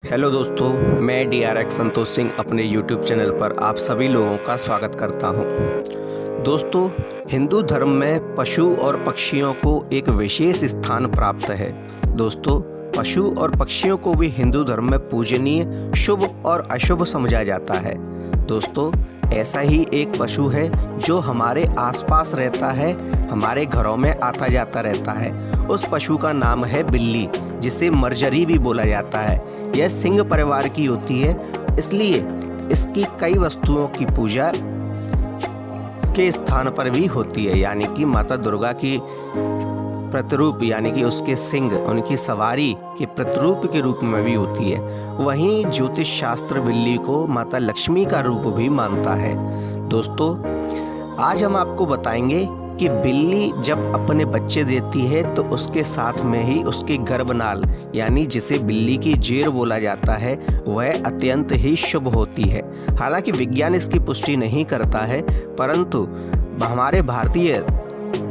Hello दोस्तों, मैं DRX Santosh Singh अपने YouTube चैनल पर आप सभी लोगों का स्वागत करता हूं। दोस्तों, हिंदू धर्म में पशु और पक्षियों को एक विशेष स्थान प्राप्त है। दोस्तों, पशु और पक्षियों को भी हिंदू धर्म में पूजनीय, शुभ और अशुभ समझा जाता है। दोस्तों, ऐसा ही एक पशु है जो हमारे आसपास रहता है, हमारे घरों में आता जाता रहता है। उस पशु का नाम है बिल्ली, जिसे मर्जरी भी बोला जाता है। यह सिंह परिवार की होती है, इसलिए इसकी कई वस्तुओं की पूजा के स्थान पर भी होती है, यानी कि माता दुर्गा की प्रतिरूप यानी कि उसके सिंह, उनकी सवारी के प्रतिरूप के रूप में भी होती है। वहीं ज्योतिष शास्त्र बिल्ली को माता लक्ष्मी का रूप भी मानता है। दोस्तों, आज हम आपको बताएंगे कि बिल्ली जब अपने बच्चे देती है तो उसके साथ में ही उसके गर्भनाल यानी जिसे बिल्ली की जेर बोला जाता है, वह अत्यंत ही शुभ होती है। हालांकि विज्ञान इसकी पुष्टि नहीं करता है, परंतु हमारे भारतीय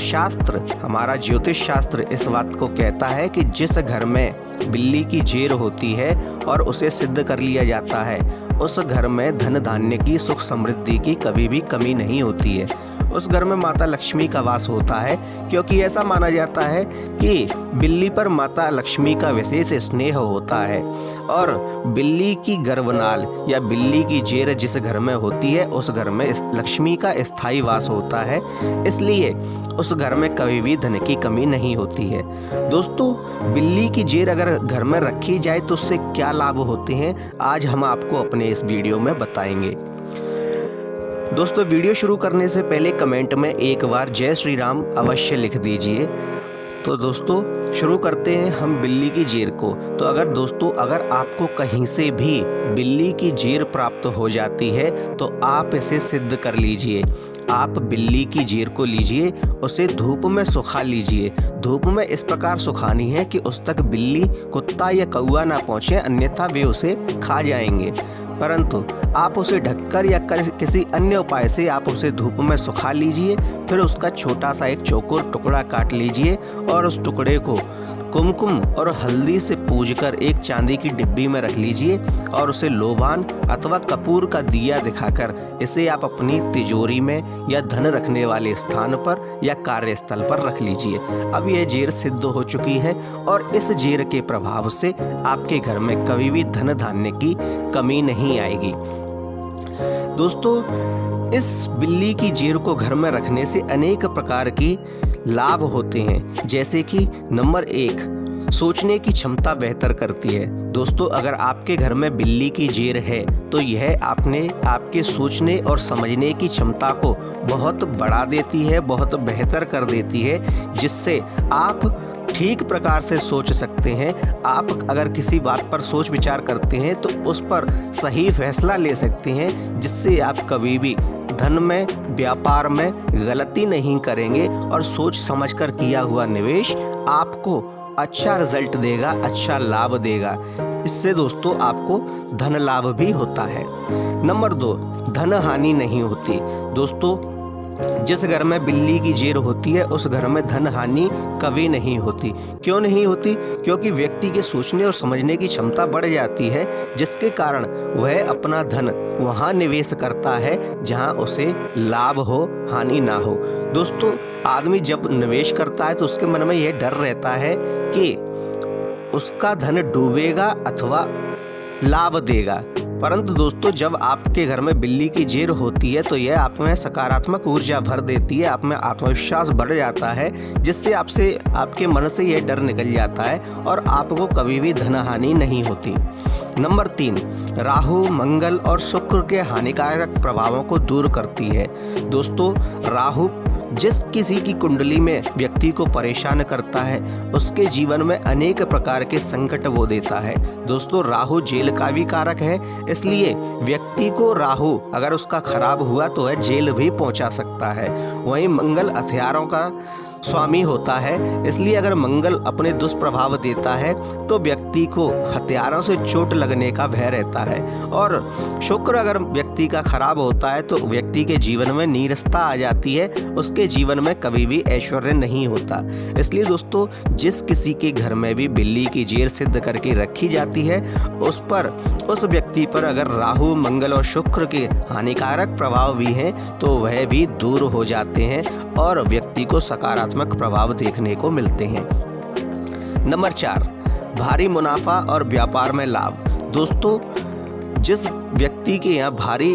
शास्त्र, हमारा ज्योतिष शास्त्र इस बात को कहता है कि जिस घर में बिल्ली की जेर होती है और उसे सिद्ध कर लिया जाता है, उस घर में धन धान्य की, सुख समृद्धि की कभी भी कमी नहीं होती है। उस घर में माता लक्ष्मी का वास होता है, क्योंकि ऐसा माना जाता है कि बिल्ली पर माता लक्ष्मी का विशेष स्नेह होता है और बिल्ली की गर्भनाल या बिल्ली की जेर जिस घर में होती है, उस घर में लक्ष्मी का स्थायी वास होता है। इसलिए उस घर में कभी भी धन की कमी नहीं होती है। दोस्तों, बिल्ली की जेर अगर घर में रखी जाए तो उससे क्या लाभ होते हैं, आज हम आपको अपने इस वीडियो में बताएंगे। दोस्तों, वीडियो शुरू करने से पहले कमेंट में एक बार जय श्री राम अवश्य लिख दीजिए। तो दोस्तों, शुरू करते हैं हम बिल्ली की जेर को। तो अगर आपको कहीं से भी बिल्ली की जेर प्राप्त हो जाती है तो आप इसे सिद्ध कर लीजिए। आप बिल्ली की जेर को लीजिए, उसे धूप में सुखा लीजिए। धूप में इस प्रकार सुखानी है कि उस तक बिल्ली, कुत्ता या कौवा ना पहुँचे, अन्यथा वे उसे खा जाएंगे। परंतु आप उसे ढककर या किसी अन्य उपाय से आप उसे धूप में सुखा लीजिए। फिर उसका छोटा सा एक चौकोर टुकड़ा काट लीजिए और उस टुकड़े को कुमकुम और हल्दी से पूजकर एक चांदी की डिब्बी में रख लीजिए और उसे लोबान अथवा कपूर का दिया दिखाकर इसे आप अपनी तिजोरी में या धन रखने वाले स्थान पर या कार्यस्थल पर रख लीजिए। अब यह जेर सिद्ध हो चुकी है और इस जेर के प्रभाव से आपके घर में कभी भी धन धान्य की कमी नहीं आएगी। दोस्तों, इस बिल्ली की जेर को घर में रखने से अनेक प्रकार की लाभ होते हैं, जैसे कि नंबर 1, सोचने की क्षमता बेहतर करती है। दोस्तों, अगर आपके घर में बिल्ली की जेर है तो यह आपके सोचने और समझने की क्षमता को बहुत बढ़ा देती है, बहुत बेहतर कर देती है, जिससे आप ठीक प्रकार से सोच सकते हैं। आप अगर किसी बात पर सोच विचार करते हैं तो उस पर सही फैसला ले सकते हैं, जिससे आप कभी भी धन में, व्यापार में गलती नहीं करेंगे और सोच समझकर किया हुआ निवेश आपको अच्छा रिजल्ट देगा, अच्छा लाभ देगा। इससे दोस्तों आपको धन लाभ भी होता है। नंबर 2, धन हानि नहीं होती। दोस्तों, जिस घर में बिल्ली की जेर होती है उस घर में धन हानि कभी नहीं होती। क्यों नहीं होती? क्योंकि व्यक्ति के सोचने और समझने की क्षमता बढ़ जाती है, जिसके कारण वह अपना धन वहाँ निवेश करता है जहाँ उसे लाभ हो, हानि ना हो। दोस्तों, आदमी जब निवेश करता है तो उसके मन में यह डर रहता है कि उसका धन डूबेगा अथवा लाभ देगा। परंतु दोस्तों, जब आपके घर में बिल्ली की जेर होती है तो यह आप में सकारात्मक ऊर्जा भर देती है, आप में आत्मविश्वास बढ़ जाता है, जिससे आपके मन से यह डर निकल जाता है और आपको कभी भी धन हानि नहीं होती। नंबर 3, राहु, मंगल और शुक्र के हानिकारक प्रभावों को दूर करती है। दोस्तों, राहु जिस किसी की कुंडली में व्यक्ति को परेशान करता है, उसके जीवन में अनेक प्रकार के संकट वो देता है। दोस्तों, राहु जेल का भी कारक है, इसलिए व्यक्ति को राहु अगर उसका खराब हुआ तो वह जेल भी पहुंचा सकता है। वहीं मंगल हथियारों का स्वामी होता है, इसलिए अगर मंगल अपने दुष्प्रभाव देता है तो व्यक्ति को हथियारों से चोट लगने का भय रहता है। और शुक्र अगर व्यक्ति का खराब होता है तो व्यक्ति के जीवन में नीरसता आ जाती है, उसके जीवन में कभी भी ऐश्वर्य नहीं होता। इसलिए दोस्तों, जिस किसी के घर में भी बिल्ली की जेर सिद्ध करके रखी जाती है उस व्यक्ति पर अगर राहु, मंगल और शुक्र के हानिकारक प्रभाव भी हैं तो वह भी दूर हो जाते हैं और व्यक्ति को सकारात्मक प्रभाव देखने को मिलते हैं। नंबर 4, भारी मुनाफा और व्यापार में लाभ। दोस्तों, जिस व्यक्ति के यहाँ भारी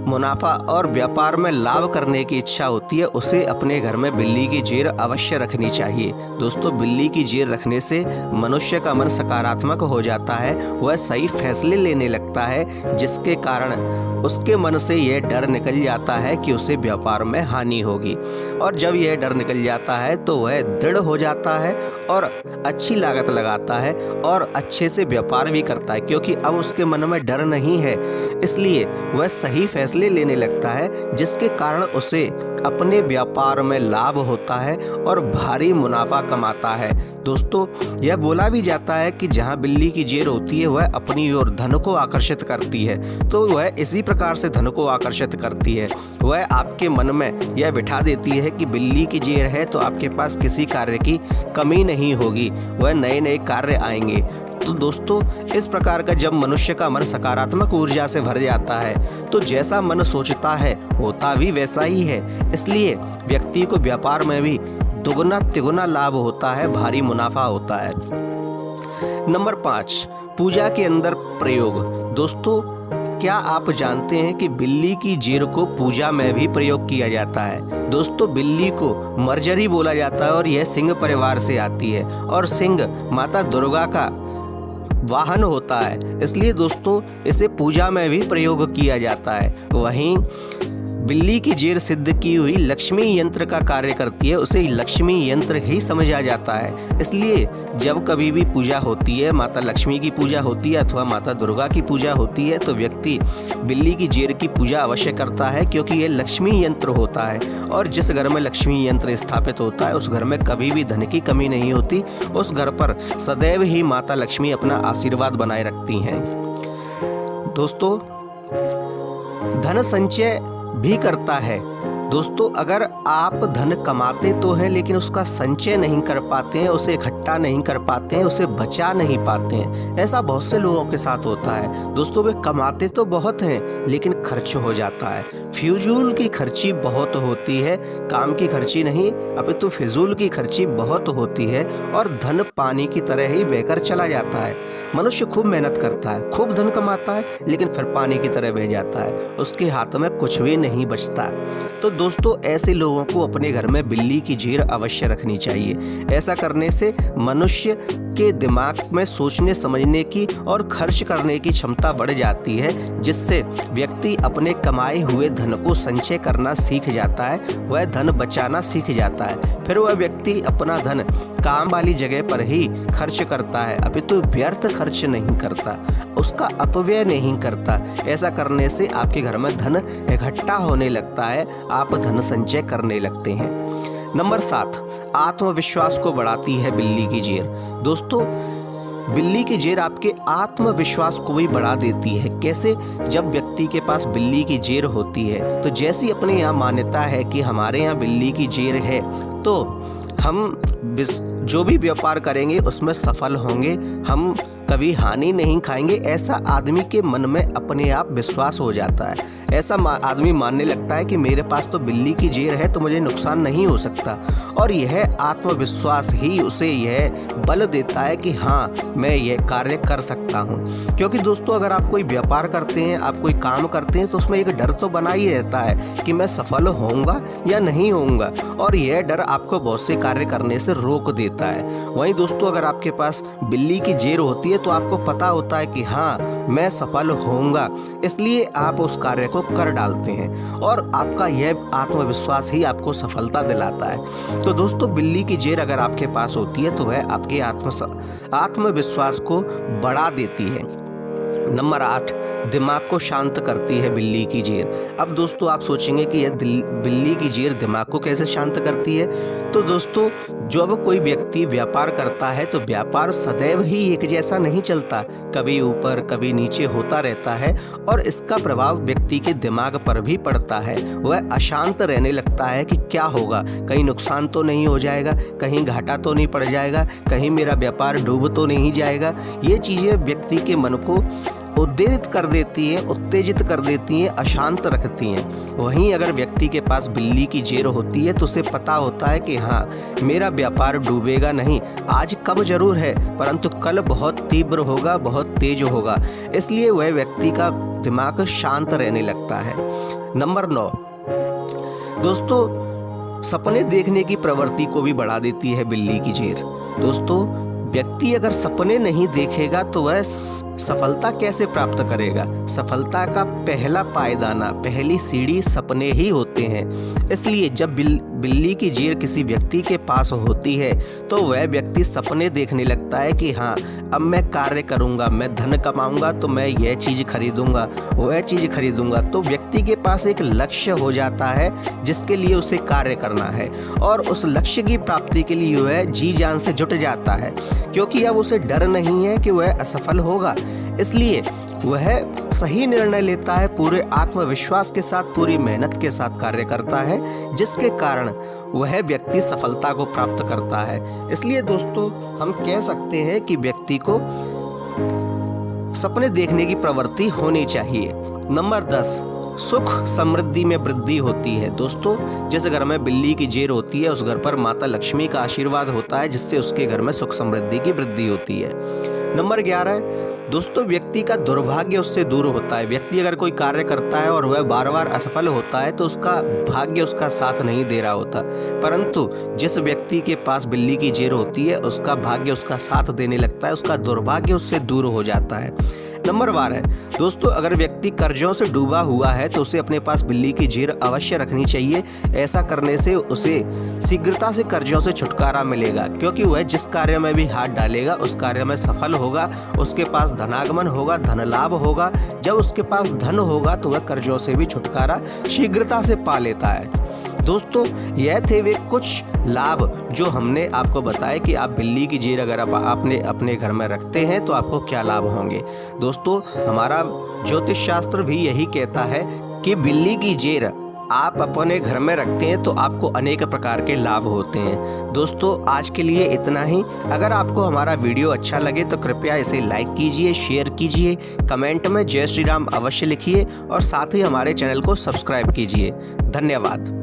मुनाफा और व्यापार में लाभ करने की इच्छा होती है उसे अपने घर में बिल्ली की जेर अवश्य रखनी चाहिए। दोस्तों, बिल्ली की जेर रखने से मनुष्य का मन सकारात्मक हो जाता है, वह सही फैसले लेने लगता है, जिसके कारण उसके मन से यह डर निकल जाता है कि उसे व्यापार में हानि होगी। और जब यह डर निकल जाता है तो वह दृढ़ हो जाता है और अच्छी लागत लगाता है और अच्छे से व्यापार भी करता है, क्योंकि अब उसके मन में डर नहीं है, इसलिए वह सही फैसले लेने लगता है, जिसके कारण उसे अपने व्यापार में लाभ होता है और भारी मुनाफा कमाता है। दोस्तों, यह बोला भी जाता है कि जहां बिल्ली की जेर होती है वह अपनी ओर धन को आकर्षित करती है, तो वह इसी प्रकार से धन को आकर्षित करती है। वह आपके मन में यह बिठा देती है कि बिल्ली की जेर है तो आपके पास किसी कार्य की कमी नहीं होगी, वह नए नए कार्य आएंगे। तो दोस्तों, इस प्रकार का जब मनुष्य का मन सकारात्मक ऊर्जा से भर जाता है तो जैसा मन सोचता है होता भी वैसा ही है। इसलिए व्यक्ति को व्यापार में भी दुगुना तिगुना लाभ होता है, भारी मुनाफा होता है। नंबर 5, पूजा के अंदर प्रयोग। दोस्तों, क्या आप जानते हैं कि बिल्ली की जेर को पूजा में भी प्रयोग किया जाता है? दोस्तों, बिल्ली को मर्जरी बोला जाता है और यह सिंह परिवार से आती है और सिंह माता दुर्गा का वाहन होता है, इसलिए दोस्तों इसे पूजा में भी प्रयोग किया जाता है। वहीं बिल्ली की जेर सिद्ध की हुई लक्ष्मी यंत्र का कार्य करती है, उसे लक्ष्मी यंत्र ही समझा जाता है। इसलिए जब कभी भी पूजा होती है, माता लक्ष्मी की पूजा होती है अथवा माता दुर्गा की पूजा होती है, तो व्यक्ति बिल्ली की जेर की पूजा अवश्य करता है, क्योंकि यह लक्ष्मी यंत्र होता है और जिस घर में लक्ष्मी यंत्र स्थापित होता है उस घर में कभी भी धन की कमी नहीं होती, उस घर पर सदैव ही माता लक्ष्मी अपना आशीर्वाद बनाए रखती हैं। दोस्तों, धन संचय भी करता है। दोस्तों, अगर आप धन कमाते तो हैं लेकिन उसका संचय नहीं कर पाते हैं, उसे इकट्ठा नहीं कर पाते हैं, उसे बचा नहीं पाते हैं, ऐसा बहुत से लोगों के साथ होता है। दोस्तों, वे कमाते तो बहुत हैं लेकिन खर्च हो जाता है, फिजूल की खर्ची बहुत होती है, काम की खर्ची नहीं अपितु फिजूल की खर्ची बहुत होती है और धन पानी की तरह ही बहकर चला जाता है। मनुष्य खूब मेहनत करता है, खूब धन कमाता है, लेकिन फिर पानी की तरह बह जाता है, उसके हाथ में कुछ भी नहीं बचता। तो दोस्तों, ऐसे लोगों को अपने घर में बिल्ली की जेर अवश्य रखनी चाहिए। ऐसा करने से मनुष्य के दिमाग में सोचने समझने की और खर्च करने की क्षमता बढ़ जाती है, जिससे व्यक्ति अपने कमाए हुए धन को संचय करना सीख जाता है, वह धन बचाना सीख जाता है। फिर वह व्यक्ति अपना धन काम वाली जगह पर ही खर्च करता है, अपितु व्यर्थ खर्च नहीं करता, उसका अपव्यय नहीं करता। ऐसा करने से आपके घर में धन इकट्ठा होने लगता है, आप धन संचय करने लगते हैं। नंबर 7, आत्मविश्वास को बढ़ाती है बिल्ली की जेर। दोस्तों, बिल्ली की जेर आपके आत्मविश्वास को भी बढ़ा देती है। कैसे? जब व्यक्ति के पास बिल्ली की जेर होती है तो जैसी अपने यहाँ मान्यता है कि हमारे यहाँ बिल्ली की जेर है तो हम जो भी व्यापार करेंगे उसमें सफल होंगे, हम कभी हानि नहीं खाएंगे, ऐसा आदमी के मन में अपने आप विश्वास हो जाता है। ऐसा आदमी मानने लगता है कि मेरे पास तो बिल्ली की जेर है तो मुझे नुकसान नहीं हो सकता, और यह आत्मविश्वास ही उसे यह बल देता है कि हाँ, मैं यह कार्य कर सकता हूँ। क्योंकि दोस्तों, अगर आप कोई व्यापार करते हैं, आप कोई काम करते हैं तो उसमें एक डर तो बना ही रहता है कि मैं सफल होऊंगा या नहीं होऊंगा, और यह डर आपको बहुत से कार्य करने से रोक देता है। वहीं दोस्तों, अगर आपके पास बिल्ली की जेर होती है तो आपको पता होता है कि हाँ, मैं सफल होऊंगा, इसलिए आप उस कार्य को कर डालते हैं और आपका यह आत्मविश्वास ही आपको सफलता दिलाता है। तो दोस्तों, बिल्ली की जेर अगर आपके पास होती है तो वह आपके आत्मविश्वास को बढ़ा देती है। नंबर 8, दिमाग को शांत करती है बिल्ली की जीर। अब दोस्तों आप सोचेंगे कि यह बिल्ली की जीर दिमाग को कैसे शांत करती है। तो दोस्तों जब कोई व्यक्ति व्यापार करता है तो व्यापार सदैव ही एक जैसा नहीं चलता, कभी ऊपर कभी नीचे होता रहता है और इसका प्रभाव व्यक्ति के दिमाग पर भी पड़ता है। वह अशांत रहने लगता है कि क्या होगा, कहीं नुकसान तो नहीं हो जाएगा, कहीं घाटा तो नहीं पड़ जाएगा, कहीं मेरा व्यापार डूब तो नहीं जाएगा। ये चीज़ें व्यक्ति के मन को उत्तेजित कर देती हैं, अशांत रखती हैं। वहीं अगर व्यक्ति के पास बिल्ली की जेर होती है तो उसे पता होता है कि हाँ, मेरा व्यापार डूबेगा नहीं, आज कब जरूर है परंतु कल बहुत तीव्र होगा, बहुत तेज होगा। इसलिए वह व्यक्ति का दिमाग शांत रहने लगता है। नंबर 9, दोस्तों सपने देखने की प्रवृत्ति को भी बढ़ा देती है बिल्ली की जेर। दोस्तों व्यक्ति अगर सपने नहीं देखेगा तो वह सफलता कैसे प्राप्त करेगा। सफलता का पहला पायदाना, पहली सीढ़ी सपने ही होते हैं। इसलिए जब बिल्ली की जेर किसी व्यक्ति के पास होती है तो वह व्यक्ति सपने देखने लगता है कि हाँ, अब मैं कार्य करूँगा, मैं धन कमाऊँगा तो मैं यह चीज़ खरीदूँगा, वह चीज़ खरीदूँगा। तो व्यक्ति के पास एक लक्ष्य हो जाता है जिसके लिए उसे कार्य करना है और उस लक्ष्य की प्राप्ति के लिए वह जी जान से जुट जाता है, क्योंकि अब उसे डर नहीं है कि वह असफल होगा। इसलिए वह सही निर्णय लेता है, पूरे आत्मविश्वास के साथ, पूरी मेहनत के साथ कार्य करता है, जिसके कारण वह व्यक्ति सफलता को प्राप्त करता है। इसलिए दोस्तों हम कह सकते हैं कि व्यक्ति को सपने देखने की प्रवृत्ति होनी चाहिए। नंबर 10, सुख समृद्धि में वृद्धि होती है। दोस्तों जिस घर में बिल्ली की जेर होती है उस घर पर माता लक्ष्मी का आशीर्वाद होता है, जिससे उसके घर में सुख समृद्धि की वृद्धि होती है। नंबर 11, दोस्तों व्यक्ति का दुर्भाग्य उससे दूर होता है। व्यक्ति अगर कोई कार्य करता है और वह बार बार असफल होता है तो उसका भाग्य उसका साथ नहीं दे रहा होता, परंतु जिस व्यक्ति के पास बिल्ली की जेर होती है उसका भाग्य उसका साथ देने लगता है, उसका दुर्भाग्य उससे दूर हो जाता है। नंबर 12, दोस्तों अगर व्यक्ति कर्जों से डूबा हुआ है तो उसे अपने पास बिल्ली की जेर अवश्य रखनी चाहिए। ऐसा करने से उसे शीघ्रता से कर्जों से छुटकारा मिलेगा, क्योंकि वह जिस कार्य में भी हाथ डालेगा उस कार्य में सफल होगा, उसके पास धनागमन होगा, धन लाभ होगा। जब उसके पास धन होगा तो वह कर्जों से भी छुटकारा शीघ्रता से पा लेता है। दोस्तों यह थे वे कुछ लाभ जो हमने आपको बताया कि आप बिल्ली की जेर अगर आपने अपने घर में रखते हैं तो आपको क्या लाभ होंगे। दोस्तों हमारा ज्योतिष शास्त्र भी यही कहता है कि बिल्ली की जेर आप अपने घर में रखते हैं तो आपको अनेक प्रकार के लाभ होते हैं। दोस्तों आज के लिए इतना ही। अगर आपको हमारा वीडियो अच्छा लगे तो कृपया इसे लाइक कीजिए, शेयर कीजिए, कमेंट में जय श्री राम अवश्य लिखिए और साथ ही हमारे चैनल को सब्सक्राइब कीजिए। धन्यवाद।